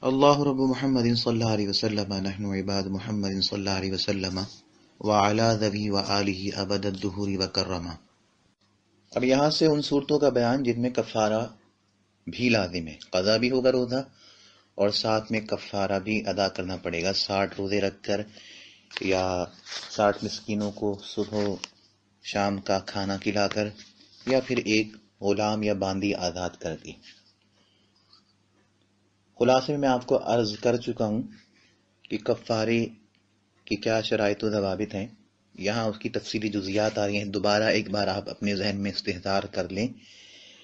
اللہ رب محمد صلی اللہ علیہ وسلم نحن عباد محمد صلی اللہ علیہ وسلم وعلی ذوی وآلہ ابد الدہور وکرما۔ اب یہاں سے ان صورتوں کا بیان جن میں کفارہ بھی لازم ہے، قضا بھی ہوگا روزہ اور ساتھ میں کفارہ بھی ادا کرنا پڑے گا، 60 روزے رکھ کر یا 60 مسکینوں کو صبح و شام کا کھانا کھلا کر، یا پھر ایک غلام یا باندی آزاد کر دی۔ خلاصے میں آپ کو عرض کر چکا ہوں کہ کفارے کی کیا شرائط و ضوابط ہیں، یہاں اس کی تفصیلی جزیات آ رہی ہیں۔ دوبارہ ایک بار آپ اپنے ذہن میں استحضار کر لیں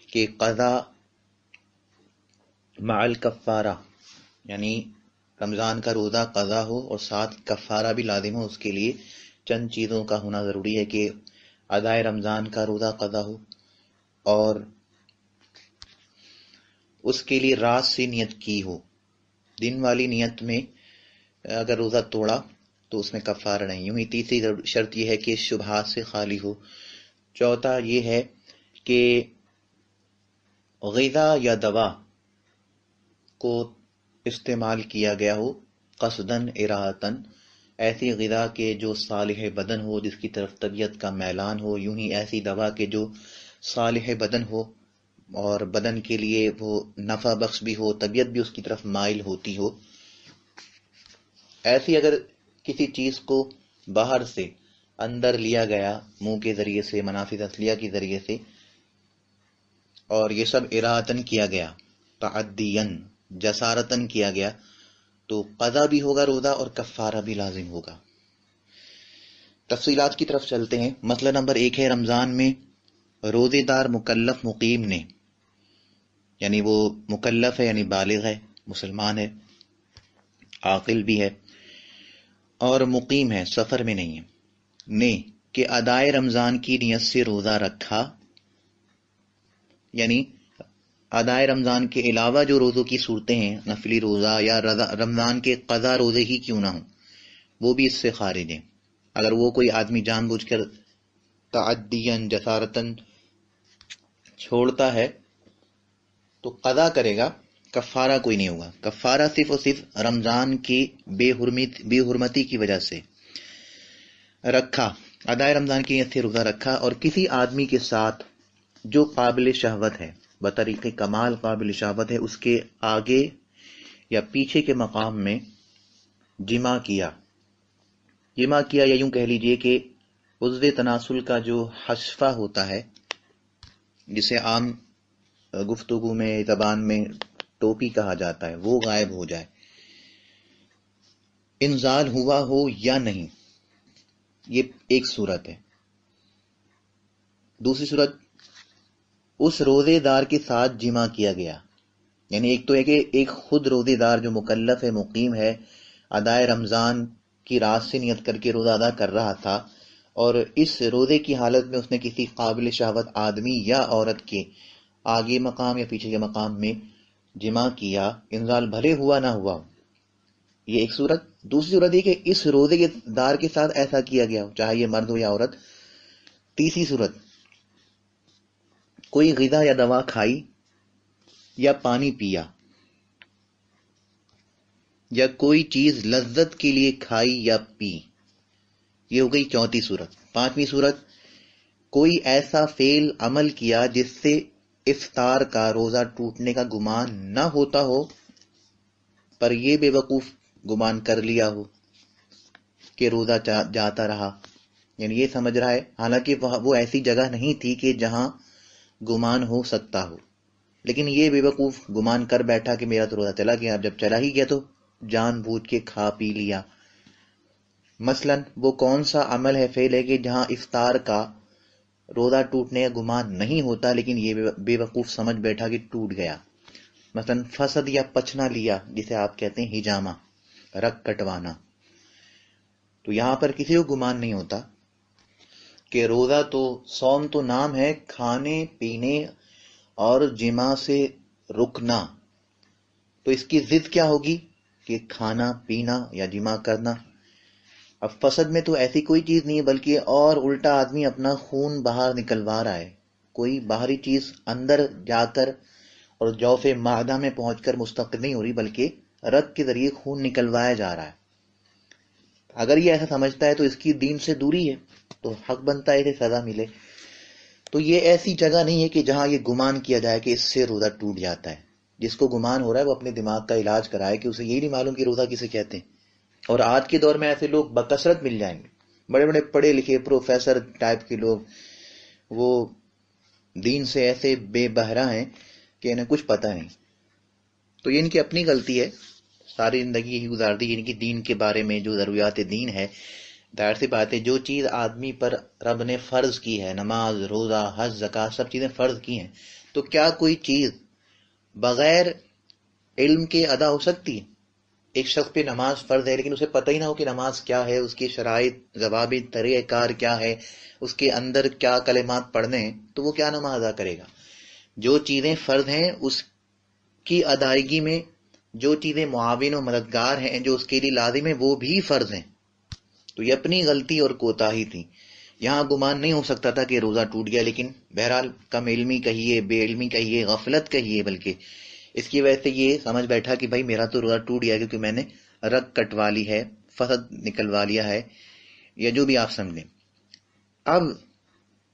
کہ قضا مع الکفارہ، یعنی رمضان کا روزہ قضا ہو اور ساتھ کفارہ بھی لازم ہو، اس کے لیے چند چیزوں کا ہونا ضروری ہے کہ ادائے رمضان کا روزہ قضا ہو، اور اس کے لیے رات سے نیت کی ہو۔ دن والی نیت میں اگر روزہ توڑا تو اس میں کفارہ نہیں۔ یوں ہی تیسری شرط یہ ہے کہ شبہات سے خالی ہو۔ چوتھا یہ ہے کہ غذا یا دوا کو استعمال کیا گیا ہو قصدن ارادتن، ایسی غذا کے جو صالح بدن ہو، جس کی طرف طبیعت کا میلان ہو، یوں ہی ایسی دوا کے جو صالح بدن ہو اور بدن کے لیے وہ نفع بخش بھی ہو، طبیعت بھی اس کی طرف مائل ہوتی ہو۔ ایسی اگر کسی چیز کو باہر سے اندر لیا گیا منہ کے ذریعے سے، منافذ اصلیہ کے ذریعے سے، اور یہ سب ارادتن کیا گیا، تعدین جسارتن کیا گیا، تو قضا بھی ہوگا روزہ اور کفارہ بھی لازم ہوگا۔ تفصیلات کی طرف چلتے ہیں۔ مسئلہ نمبر 1 ہے، رمضان میں روزے دار مکلف مقیم نے، یعنی وہ مکلف ہے یعنی بالغ ہے، مسلمان ہے، عاقل بھی ہے اور مقیم ہے، سفر میں نہیں ہے، نے کہ ادائے رمضان کی نیت سے روزہ رکھا، یعنی ادائے رمضان کے علاوہ جو روزوں کی صورتیں ہیں، نفلی روزہ یا رمضان کے قضا روزے ہی کیوں نہ ہوں، وہ بھی اس سے خارج ہیں۔ اگر وہ کوئی آدمی جان بوجھ کر تعدین جسارتن چھوڑتا ہے تو قضا کرے گا، کفارہ کوئی نہیں ہوگا۔ کفارہ صرف اور صرف رمضان کی بے حرمتی کی وجہ سے رکھا، ادائے رمضان کی نیت سے روزہ رکھا اور کسی آدمی کے ساتھ جو قابل شہوت ہے، بطریق کمال قابل شہوت ہے، اس کے آگے یا پیچھے کے مقام میں جمع کیا یا یوں کہہ لیجئے کہ عضو تناسل کا جو حشفہ ہوتا ہے، جسے عام گفتگو میں زبان میں ٹوپی کہا جاتا ہے، وہ غائب ہو جائے، انزال ہوا ہو یا نہیں، یہ ایک صورت ہے۔ دوسری صورت، اس روزے دار کے ساتھ جمع کیا گیا، یعنی ایک تو ہے کہ ایک خود روزے دار جو مکلف ہے، مقیم ہے، ادائے رمضان کی رات سے نیت کر کے روزہ ادا کر رہا تھا، اور اس روزے کی حالت میں اس نے کسی قابل شہوت آدمی یا عورت کے آگے مقام یا پیچھے کے مقام میں جمع کیا، انزال بھلے ہوا نہ ہوا، یہ ایک صورت۔ دوسری صورت یہ کہ اس روزے کے دار کے ساتھ ایسا کیا گیا ہو، چاہے یہ مرد ہو یا عورت۔ تیسری صورت، کوئی غذا یا دوا کھائی یا پانی پیا یا کوئی چیز لذت کے لیے کھائی یا پی، یہ ہو گئی چوتھی صورت۔ پانچویں صورت، کوئی ایسا فعل عمل کیا جس سے افطار کا، روزہ ٹوٹنے کا گمان نہ ہوتا ہو، پر یہ بے وقوف گمان کر لیا ہو کہ روزہ جاتا رہا، یعنی یہ سمجھ رہا ہے، حالانکہ وہ ایسی جگہ نہیں تھی کہ جہاں گمان ہو سکتا ہو، لیکن یہ بے وقوف گمان کر بیٹھا کہ میرا تو روزہ چلا گیا، اب جب چلا ہی گیا تو جان بوجھ کے کھا پی لیا۔ مثلاً وہ کون سا عمل ہے، فعل ہے کہ جہاں افطار کا، روزہ ٹوٹنے کا گمان نہیں ہوتا، لیکن یہ بے وقوف سمجھ بیٹھا کہ ٹوٹ گیا۔ مثلاً فسد یا پچنا لیا، جسے آپ کہتے ہیں ہجامہ، رگ کٹوانا، تو یہاں پر کسی کو گمان نہیں ہوتا کہ روزہ تو، صوم تو نام ہے، کھانے پینے اور جماع سے رکنا، تو اس کی ضد کیا ہوگی کہ کھانا پینا یا جماع کرنا۔ اب فسد میں تو ایسی کوئی چیز نہیں ہے، بلکہ اور الٹا آدمی اپنا خون باہر نکلوا رہا ہے، کوئی باہری چیز اندر جا کر اور جوف معدہ میں پہنچ کر مستقر نہیں ہو رہی، بلکہ رگ کے ذریعے خون نکلوایا جا رہا ہے. اگر یہ ایسا سمجھتا ہے تو اس کی دین سے دوری ہے، تو حق بنتا ہے اسے سزا ملے. تو یہ ایسی جگہ نہیں ہے کہ جہاں یہ گمان کیا جائے کہ اس سے روزہ ٹوٹ جاتا ہے. جس کو گمان ہو رہا ہے وہ اپنے دماغ کا علاج کرائے کہ اسے یہی نہیں معلوم کہ روزہ کسے کہتے ہیں. اور آج کے دور میں ایسے لوگ بکثرت مل جائیں گے، بڑے بڑے پڑھے لکھے پروفیسر ٹائپ کے لوگ، وہ دین سے ایسے بے بہرا ہیں کہ انہیں کچھ پتہ نہیں. تو یہ ان کی اپنی غلطی ہے، ساری زندگی یہی گزار دی ان کی دین کے بارے میں. جو ضروریات دین ہے، ظاہر سی بات ہے جو چیز آدمی پر رب نے فرض کی ہے، نماز، روزہ، حج، زکوٰۃ، سب چیزیں فرض کی ہیں، تو کیا کوئی چیز بغیر علم کے ادا ہو سکتی ہے؟ ایک شخص پہ نماز فرض ہے لیکن اسے پتہ ہی نہ ہو کہ نماز کیا ہے، اس کی شرائط، ضوابط، طریقہ کار کیا ہے، اس کے اندر کیا کلمات پڑھنے ہیں، تو وہ کیا نماز ادا کرے گا؟ جو چیزیں فرض ہیں اس کی ادائیگی میں جو چیزیں معاون و مددگار ہیں، جو اس کے لیے لازم ہیں، وہ بھی فرض ہیں. تو یہ اپنی غلطی اور کوتاہی تھی. یہاں گمان نہیں ہو سکتا تھا کہ روزہ ٹوٹ گیا، لیکن بہرحال کم علمی کہیے، بے علمی کہیے، غفلت کہیے، بلکہ اس کی وجہ سے یہ سمجھ بیٹھا کہ بھائی میرا تو روزہ ٹوٹ گیا کیونکہ میں نے رگ کٹوا لی ہے، فسد نکلوا لیا ہے، یا جو بھی آپ سمجھیں. اب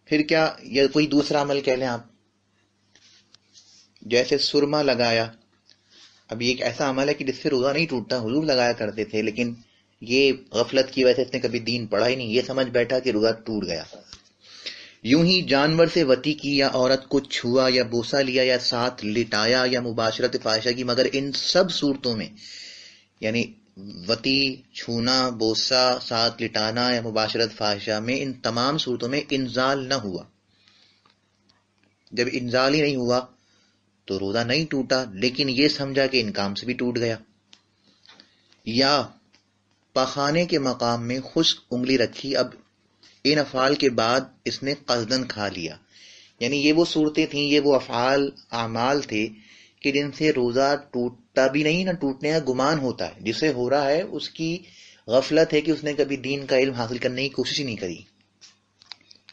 پھر کیا، یا کوئی دوسرا عمل کہہ لیں آپ، جیسے سرما لگایا. اب یہ ایک ایسا عمل ہے کہ جس سے روزہ نہیں ٹوٹتا، حضور لگایا کرتے تھے، لیکن یہ غفلت کی وجہ سے اس نے کبھی دین پڑھا ہی نہیں، یہ سمجھ بیٹھا کہ روزہ ٹوٹ گیا. یوں ہی جانور سے وطی کی، یا عورت کو چھوا یا بوسہ لیا، یا ساتھ لٹایا، یا مباشرت فاحشہ کی، مگر ان سب صورتوں میں، یعنی وطی، چھونا، بوسہ، ساتھ لٹانا یا مباشرت فاحشہ میں، ان تمام صورتوں میں انزال نہ ہوا. جب انزال ہی نہیں ہوا تو روزہ نہیں ٹوٹا، لیکن یہ سمجھا کہ ان کام سے بھی ٹوٹ گیا. یا پخانے کے مقام میں خشک انگلی رکھی، اب ان افعال کے بعد اس نے قصدن کھا لیا. یعنی یہ وہ صورتیں تھیں، یہ وہ افعال، اعمال تھے کہ جن سے روزہ ٹوٹتا بھی نہیں، نہ ٹوٹنے کا گمان ہوتا ہے. جسے ہو رہا ہے اس کی غفلت ہے کہ اس نے کبھی دین کا علم حاصل کرنے کی کوشش ہی نہیں کری.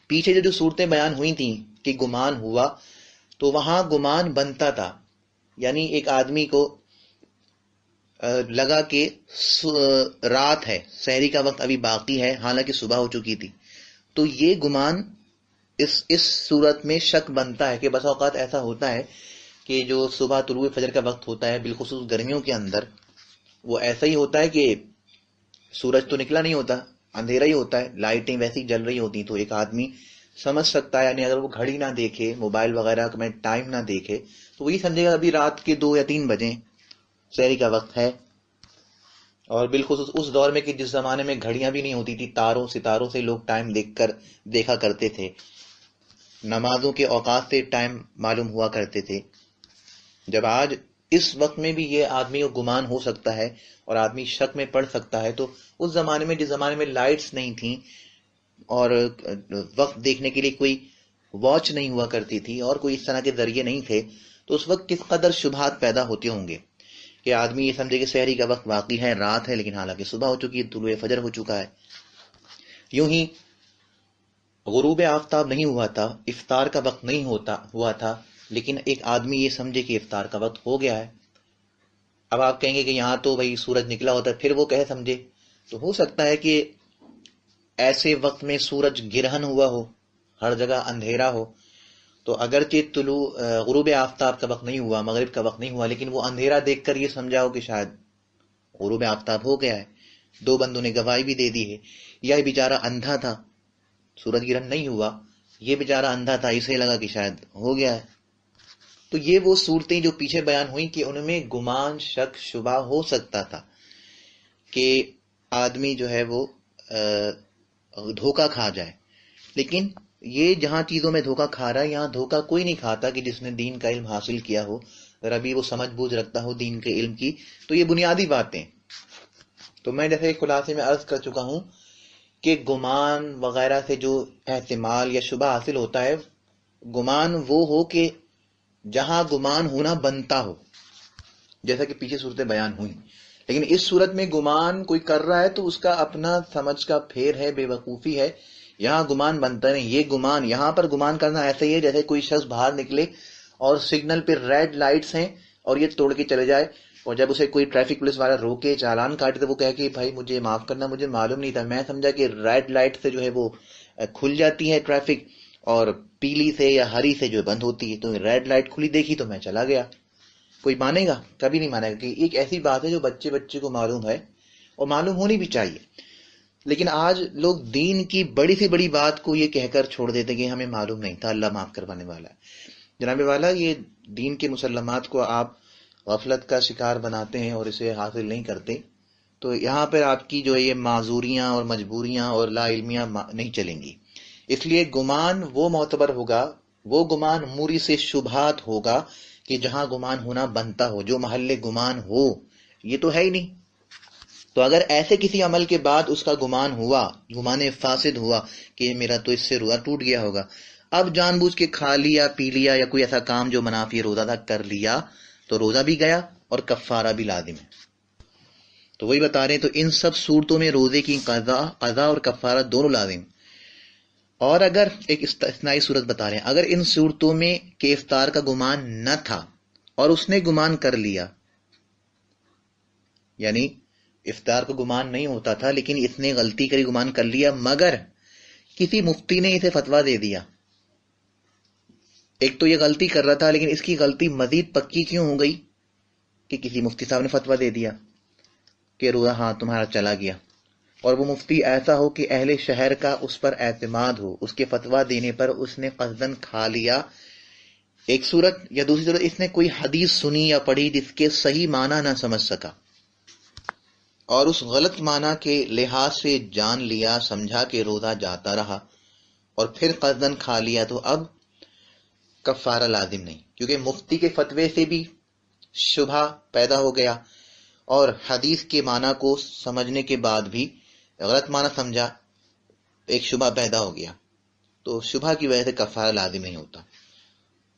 پیچھے جو صورتیں بیان ہوئی تھیں کہ گمان ہوا، تو وہاں گمان بنتا تھا. یعنی ایک آدمی کو لگا کہ رات ہے، سحری کا وقت ابھی باقی ہے، حالانکہ صبح ہو چکی تھی. تو یہ گمان اس صورت میں شک بنتا ہے کہ بس اوقات ایسا ہوتا ہے کہ جو صبح طلوع فجر کا وقت ہوتا ہے، بالخصوص گرمیوں کے اندر، وہ ایسا ہی ہوتا ہے کہ سورج تو نکلا نہیں ہوتا، اندھیرا ہی ہوتا ہے، لائٹیں ویسی جل رہی ہوتی. تو ایک آدمی سمجھ سکتا ہے، یعنی اگر وہ گھڑی نہ دیکھے، موبائل وغیرہ میں ٹائم نہ دیکھے، تو وہی سمجھے گا ابھی رات کے 2 یا 3 بجے سحری کا وقت ہے. اور بالخصوص اس دور میں کہ جس زمانے میں گھڑیاں بھی نہیں ہوتی تھی، تاروں ستاروں سے لوگ ٹائم دیکھا کرتے تھے، نمازوں کے اوقات سے ٹائم معلوم ہوا کرتے تھے. جب آج اس وقت میں بھی یہ آدمی کو گمان ہو سکتا ہے اور آدمی شک میں پڑ سکتا ہے، تو اس زمانے میں، جس زمانے میں لائٹس نہیں تھیں اور وقت دیکھنے کے لیے کوئی واچ نہیں ہوا کرتی تھی اور کوئی اس طرح کے ذریعے نہیں تھے، تو اس وقت کس قدر شبہات پیدا ہوتے ہوں گے کہ آدمی یہ سمجھے کہ سحری کا وقت باقی ہے، رات ہے، لیکن حالانکہ صبح ہو چکی ہے، طلوع فجر ہو چکا ہے. یوں ہی غروب آفتاب نہیں ہوا تھا، افطار کا وقت نہیں ہوا تھا، لیکن ایک آدمی یہ سمجھے کہ افطار کا وقت ہو گیا ہے. اب آپ کہیں گے کہ یہاں تو بھائی سورج نکلا ہوتا ہے، پھر وہ کہے سمجھے. تو ہو سکتا ہے کہ ایسے وقت میں سورج گرہن ہوا ہو، ہر جگہ اندھیرا ہو، تو اگرچہ غروب آفتاب کا وقت نہیں ہوا، مغرب کا وقت نہیں ہوا، لیکن وہ اندھیرا دیکھ کر یہ سمجھا ہو کہ شاید غروب آفتاب ہو گیا ہے. 2 بندوں نے گواہی بھی دے دی ہے. یا یہ بیچارہ اندھا تھا، سورج گرہن نہیں ہوا، یہ بیچارہ اندھا تھا، اسے لگا کہ شاید ہو گیا ہے. تو یہ وہ صورتیں جو پیچھے بیان ہوئیں کہ ان میں گمان، شک، شبہ ہو سکتا تھا کہ آدمی جو ہے وہ دھوکہ کھا جائے. لیکن یہ جہاں چیزوں میں دھوکہ کھا رہا ہے، یہاں دھوکہ کوئی نہیں کھاتا کہ جس نے دین کا علم حاصل کیا ہو، ذرا بھی وہ سمجھ بوجھ رکھتا ہو دین کے علم کی. تو یہ بنیادی باتیں. تو میں جیسے خلاصے میں عرض کر چکا ہوں کہ گمان وغیرہ سے جو احتمال یا شبہ حاصل ہوتا ہے، گمان وہ ہو کہ جہاں گمان ہونا بنتا ہو، جیسا کہ پیچھے صورتیں بیان ہوئی. لیکن اس صورت میں گمان کوئی کر رہا ہے تو اس کا اپنا سمجھ کا پھیر ہے، بے وقوفی ہے. یہاں گمان بنتا نہیں. یہ گمان، یہاں پر گمان کرنا ایسا ہی ہے جیسے کوئی شخص باہر نکلے اور سگنل پہ ریڈ لائٹس ہیں اور یہ توڑ کے چلے جائے، اور جب اسے کوئی ٹریفک پولیس والا روکے چالان کاٹے تو وہ کہے کہ بھائی مجھے معاف کرنا، مجھے معلوم نہیں تھا، میں سمجھا کہ ریڈ لائٹ سے جو ہے وہ کھل جاتی ہے ٹریفک اور پیلی سے یا ہری سے جو بند ہوتی ہے، تو ریڈ لائٹ کھلی دیکھی تو میں چلا گیا۔ کوئی مانے گا؟ کبھی نہیں مانے گا، کہ ایک ایسی بات ہے جو بچے کو معلوم ہے اور معلوم ہونی بھی چاہیے۔ لیکن آج لوگ دین کی بڑی سے بڑی بات کو یہ کہہ کر چھوڑ دیتے کہ ہمیں معلوم نہیں تھا، اللہ معاف کروانے والا ہے۔ جناب والا، یہ دین کے مسلمات کو آپ غفلت کا شکار بناتے ہیں اور اسے حاصل نہیں کرتے، تو یہاں پر آپ کی جو یہ معذوریاں اور مجبوریاں اور لا علمیاں نہیں چلیں گی۔ اس لیے گمان وہ معتبر ہوگا، وہ گمان موری سے شبہات ہوگا کہ جہاں گمان ہونا بنتا ہو، جو محل گمان ہو، یہ تو ہے ہی نہیں۔ تو اگر ایسے کسی عمل کے بعد اس کا گمان ہوا، گمان فاسد ہوا کہ میرا تو اس سے روزہ ٹوٹ گیا ہوگا، اب جان بوجھ کے کھا لیا پی لیا یا کوئی ایسا کام جو منافی روزہ تھا کر لیا، تو روزہ بھی گیا اور کفارہ بھی لازم ہے۔ تو وہی بتا رہے ہیں، تو ان سب صورتوں میں روزے کی قضا اور کفارہ دونوں لازم۔ اور اگر ایک استثنائی صورت بتا رہے ہیں، اگر ان صورتوں میں کہ افطار کا گمان نہ تھا اور اس نے گمان کر لیا، یعنی افطار کا گمان نہیں ہوتا تھا لیکن اس نے غلطی کری، گمان کر لیا، مگر کسی مفتی نے اسے فتویٰ دے دیا۔ ایک تو یہ غلطی کر رہا تھا لیکن اس کی غلطی مزید پکی کیوں ہو گئی کہ کسی مفتی صاحب نے فتویٰ دے دیا کہ روزہ ہاں تمہارا چلا گیا، اور وہ مفتی ایسا ہو کہ اہل شہر کا اس پر اعتماد ہو، اس کے فتویٰ دینے پر اس نے قصداً کھا لیا۔ ایک صورت، یا دوسری صورت اس نے کوئی حدیث سنی یا پڑھی جس کے صحیح معنی نہ سمجھ سکا اور اس غلط معنی کے لحاظ سے جان لیا، سمجھا کہ روزہ جاتا رہا اور پھر قصداً کھا لیا، تو اب کفارہ لازم نہیں، کیونکہ مفتی کے فتوے سے بھی شبہ پیدا ہو گیا اور حدیث کے معنی کو سمجھنے کے بعد بھی غلط معنی سمجھا، ایک شبہ پیدا ہو گیا، تو شبہ کی وجہ سے کفارہ لازم نہیں ہوتا۔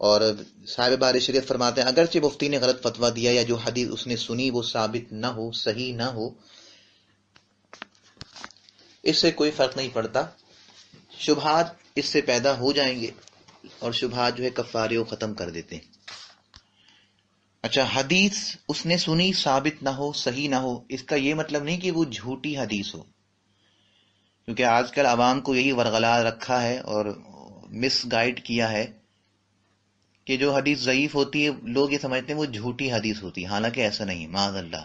اور صاحب بار شریعت فرماتے ہیں اگرچہ مفتی نے غلط فتویٰ دیا یا جو حدیث اس نے سنی وہ ثابت نہ ہو، صحیح نہ ہو، اس سے کوئی فرق نہیں پڑتا، شبہات اس سے پیدا ہو جائیں گے اور شبہات جو ہے کفارے کو ختم کر دیتے ہیں۔ اچھا، حدیث اس نے سنی ثابت نہ ہو، صحیح نہ ہو، اس کا یہ مطلب نہیں کہ وہ جھوٹی حدیث ہو، کیونکہ آج کل عوام کو یہی ورغلا رکھا ہے اور مس گائیڈ کیا ہے کہ جو حدیث ضعیف ہوتی ہے لوگ یہ سمجھتے ہیں وہ جھوٹی حدیث ہوتی ہے، حالانکہ ایسا نہیں ہے، معاذ اللہ،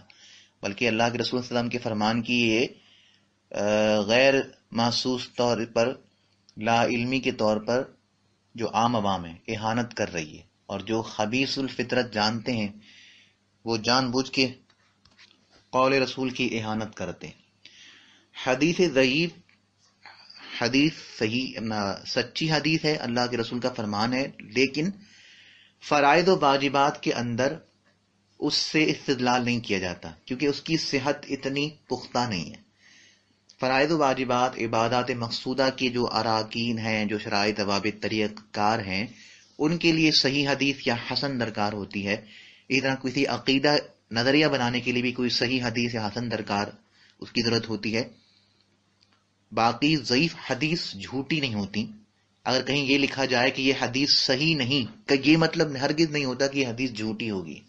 بلکہ اللہ کے رسول صلی اللہ علیہ وسلم کے فرمان کی یہ غیر محسوس طور پر، لا علمی کے طور پر جو عام عوام ہے اہانت کر رہی ہے، اور جو خبیث الفطرت جانتے ہیں وہ جان بوجھ کے قول رسول کی اہانت کرتے ہیں۔ حدیث ضعیف حدیث صحیح سچی حدیث ہے، اللہ کے رسول کا فرمان ہے، لیکن فرائض و واجبات کے اندر اس سے استدلال نہیں کیا جاتا کیونکہ اس کی صحت اتنی پختہ نہیں ہے۔ فرائض و واجبات، عبادات مقصودہ کے جو اراکین ہیں، جو شرائط، ضوابط، طریقہ کار ہیں، ان کے لیے صحیح حدیث یا حسن درکار ہوتی ہے۔ اسی طرح کسی عقیدہ نظریہ بنانے کے لیے بھی کوئی صحیح حدیث یا حسن درکار اس کی ضرورت ہوتی ہے۔ باقی ضعیف حدیث جھوٹی نہیں ہوتی۔ اگر کہیں یہ لکھا جائے کہ یہ حدیث صحیح نہیں، کہ یہ مطلب ہرگز نہیں ہوتا کہ یہ حدیث جھوٹی ہوگی،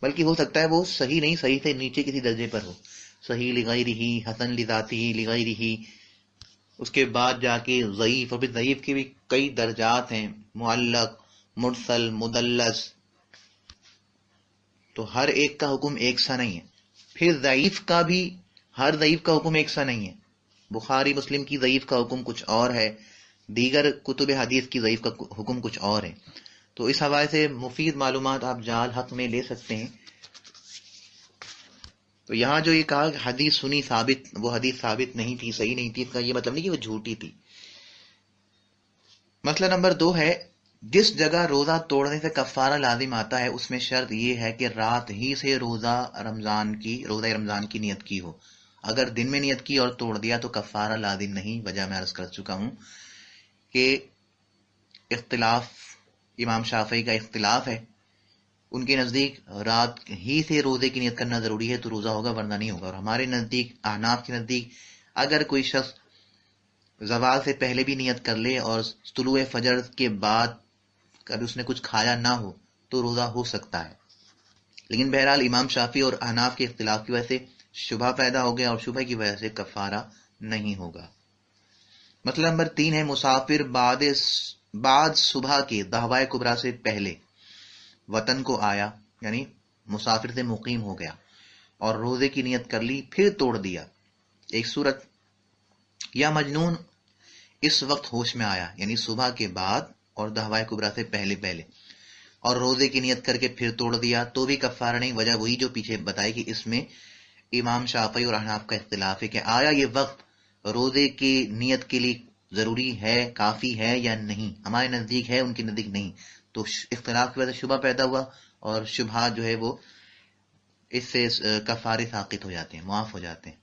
بلکہ ہو سکتا ہے وہ صحیح نہیں، صحیح سے نیچے کسی درجے پر ہو، صحیح لغیرہ، حسن لذاتہ لغیرہ، اس کے بعد جا کے ضعیف، اور پھر ضعیف کے بھی کئی درجات ہیں، معلق، مرسل، مدلس، تو ہر ایک کا حکم ایک سا نہیں ہے۔ پھر ضعیف کا بھی، ہر ضعیف کا حکم ایک سا نہیں ہے۔ بخاری مسلم کی ضعیف کا حکم کچھ اور ہے، دیگر کتب حدیث کی ضعیف کا حکم کچھ اور ہے۔ تو اس حوالے سے مفید معلومات آپ جال حق میں لے سکتے ہیں۔ تو یہاں جو یہ کہا کہ حدیث سنی ثابت، وہ حدیث ثابت نہیں تھی، صحیح نہیں تھی، اس کا یہ مطلب نہیں کہ وہ جھوٹی تھی۔ مسئلہ نمبر 2 ہے، جس جگہ روزہ توڑنے سے کفارہ لازم آتا ہے اس میں شرط یہ ہے کہ رات ہی سے روزہ رمضان کی نیت کی ہو۔ اگر دن میں نیت کی اور توڑ دیا تو کفارہ لازم نہیں۔ وجہ میں عرض کر چکا ہوں کہ اختلاف، امام شافعی کا اختلاف ہے، ان کے نزدیک رات ہی سے روزے کی نیت کرنا ضروری ہے تو روزہ ہوگا، ورنہ نہیں ہوگا۔ اور ہمارے نزدیک، احناف کے نزدیک، اگر کوئی شخص زوال سے پہلے بھی نیت کر لے اور طلوع فجر کے بعد اگر اس نے کچھ کھایا نہ ہو تو روزہ ہو سکتا ہے، لیکن بہرحال امام شافعی اور احناف کے اختلاف کی وجہ سے شبہ پیدا ہو گیا اور شبہ کی وجہ سے کفارہ نہیں ہوگا۔ مسئلہ نمبر 3 ہے مسافر بعد صبح کے دعوی کبریٰ سے پہلے وطن کو آیا، یعنی مسافر سے مقیم ہو گیا اور روزے کی نیت کر لی پھر توڑ دیا۔ ایک صورت، یا مجنون اس وقت ہوش میں آیا یعنی صبح کے بعد اور دعوی کبریٰ سے پہلے اور روزے کی نیت کر کے پھر توڑ دیا تو بھی کفارہ نہیں۔ وجہ وہی جو پیچھے بتائی کہ اس میں امام شافعی اور احناف کا اختلاف ہے کہ آیا یہ وقت روزے کی نیت کے لیے ضروری ہے، کافی ہے یا نہیں۔ ہمارے نزدیک ہے، ان کے نزدیک نہیں، تو اختلاف کی وجہ سے شبہ پیدا ہوا اور شبہات جو ہے وہ اس سے کفارے ساقط ہو جاتے ہیں، معاف ہو جاتے ہیں۔